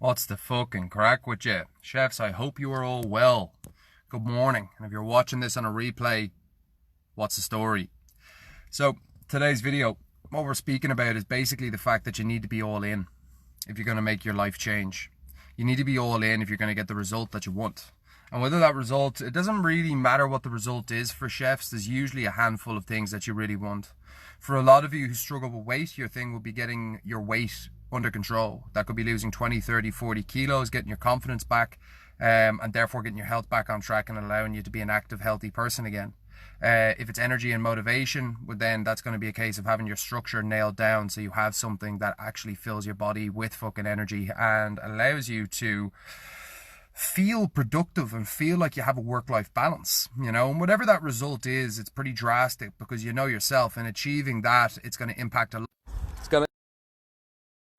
What's the fucking crack with you? Chefs, I hope you are all well. Good morning. And if you're watching this on a replay, what's the story? So, today's video, what we're speaking about is basically the fact that you need to be all in if you're going to make your life change. You need to be all in if you're going to get the result that you want. And whether that result, it doesn't really matter what the result is for chefs. There's usually a handful of things that you really want. For a lot of you who struggle with weight, your thing will be getting your weight under control. That could be losing 20, 30, 40 kilos, getting your confidence back, and therefore getting your health back on track and allowing you to be an active, healthy person again. If it's energy and motivation, well, then that's going to be a case of having your structure nailed down so you have something that actually fills your body with fucking energy and allows you to feel productive and feel like you have a work-life balance, you know. And whatever that result is, it's pretty drastic because you know yourself, and achieving that, it's going to impact a lot. It's going to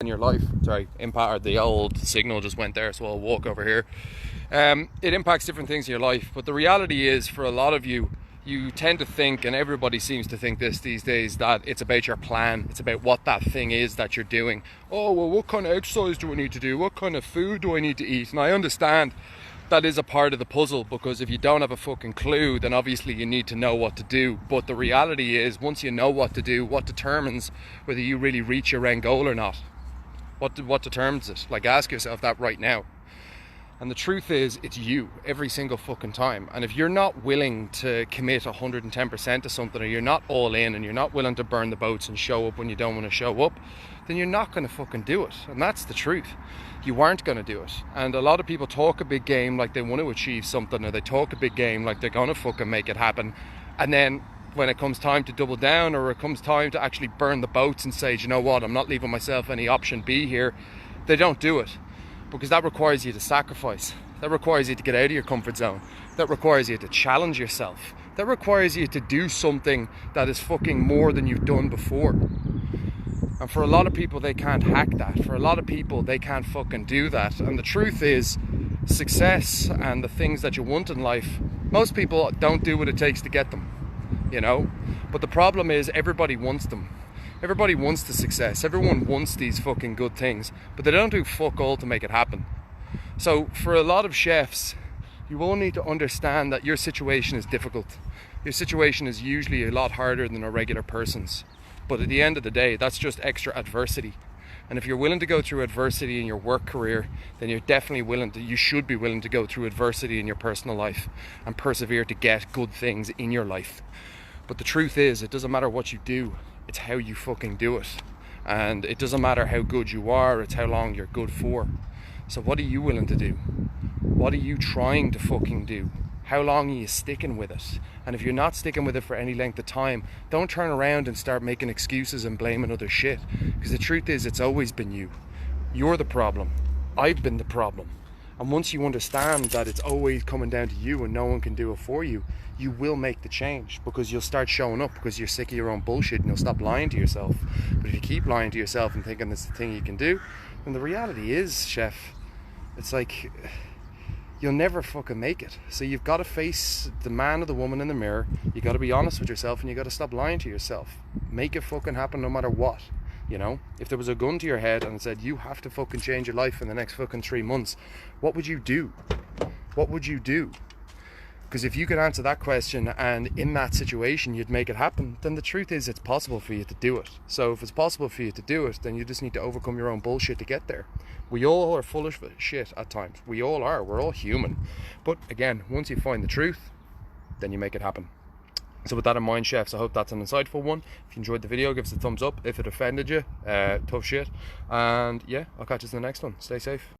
in your life. Sorry, impact, the old signal just went there, so I'll walk over here. It impacts different things in your life, but the reality is, for a lot of you, you tend to think, and everybody seems to think this these days, that it's about your plan. It's about what that thing is that you're doing. Oh, well, what kind of exercise do I need to do? What kind of food do I need to eat? And I understand that is a part of the puzzle, because if you don't have a fucking clue, then obviously you need to know what to do. But the reality is, once you know what to do, what determines whether you really reach your end goal or not? What determines it? Like, ask yourself that right now. And the truth is, it's you every single fucking time. And if you're not willing to commit 110% to something, or you're not all in, and you're not willing to burn the boats and show up when you don't want to show up, then you're not going to fucking do it. And that's the truth. You aren't going to do it. And a lot of people talk a big game like they want to achieve something, or they talk a big game like they're going to fucking make it happen. And then when it comes time to double down, or it comes time to actually burn the boats and say, you know what, I'm not leaving myself any option B here, they don't do it. Because that requires you to sacrifice. That requires you to get out of your comfort zone. That requires you to challenge yourself. That requires you to do something that is fucking more than you've done before. And for a lot of people, they can't hack that. For a lot of people, they can't fucking do that. And the truth is, success and the things that you want in life, most people don't do what it takes to get them, you know? But the problem is, everybody wants them. Everybody wants the success. Everyone wants these fucking good things, but they don't do fuck all to make it happen. So for a lot of chefs, you all need to understand that your situation is difficult. Your situation is usually a lot harder than a regular person's. But at the end of the day, that's just extra adversity. And if you're willing to go through adversity in your work career, then you're definitely you should be willing to go through adversity in your personal life and persevere to get good things in your life. But the truth is, it doesn't matter what you do. It's how you fucking do it. And it doesn't matter how good you are, it's how long you're good for. So what are you willing to do? What are you trying to fucking do? How long are you sticking with it? And if you're not sticking with it for any length of time, don't turn around and start making excuses and blaming other shit. Because the truth is, it's always been you. You're the problem. I've been the problem. And once you understand that it's always coming down to you and no one can do it for you, you will make the change, because you'll start showing up, because you're sick of your own bullshit, and you'll stop lying to yourself. But if you keep lying to yourself and thinking it's the thing you can do, then the reality is, chef, it's like you'll never fucking make it. So you've got to face the man or the woman in the mirror. You got to be honest with yourself, and you got to stop lying to yourself. Make it fucking happen no matter what. You know, if there was a gun to your head and said you have to fucking change your life in the next fucking 3 months, what would you do? What would you do? Because if you could answer that question, and in that situation you'd make it happen, then the truth is, it's possible for you to do it. So if it's possible for you to do it, then you just need to overcome your own bullshit to get there. We all are full of shit at times. We all are. We're all human. But again, once you find the truth, then you make it happen. So with that in mind, chefs, I hope that's an insightful one. If you enjoyed the video, give us a thumbs up. If it offended you, tough shit. And yeah, I'll catch you in the next one. Stay safe.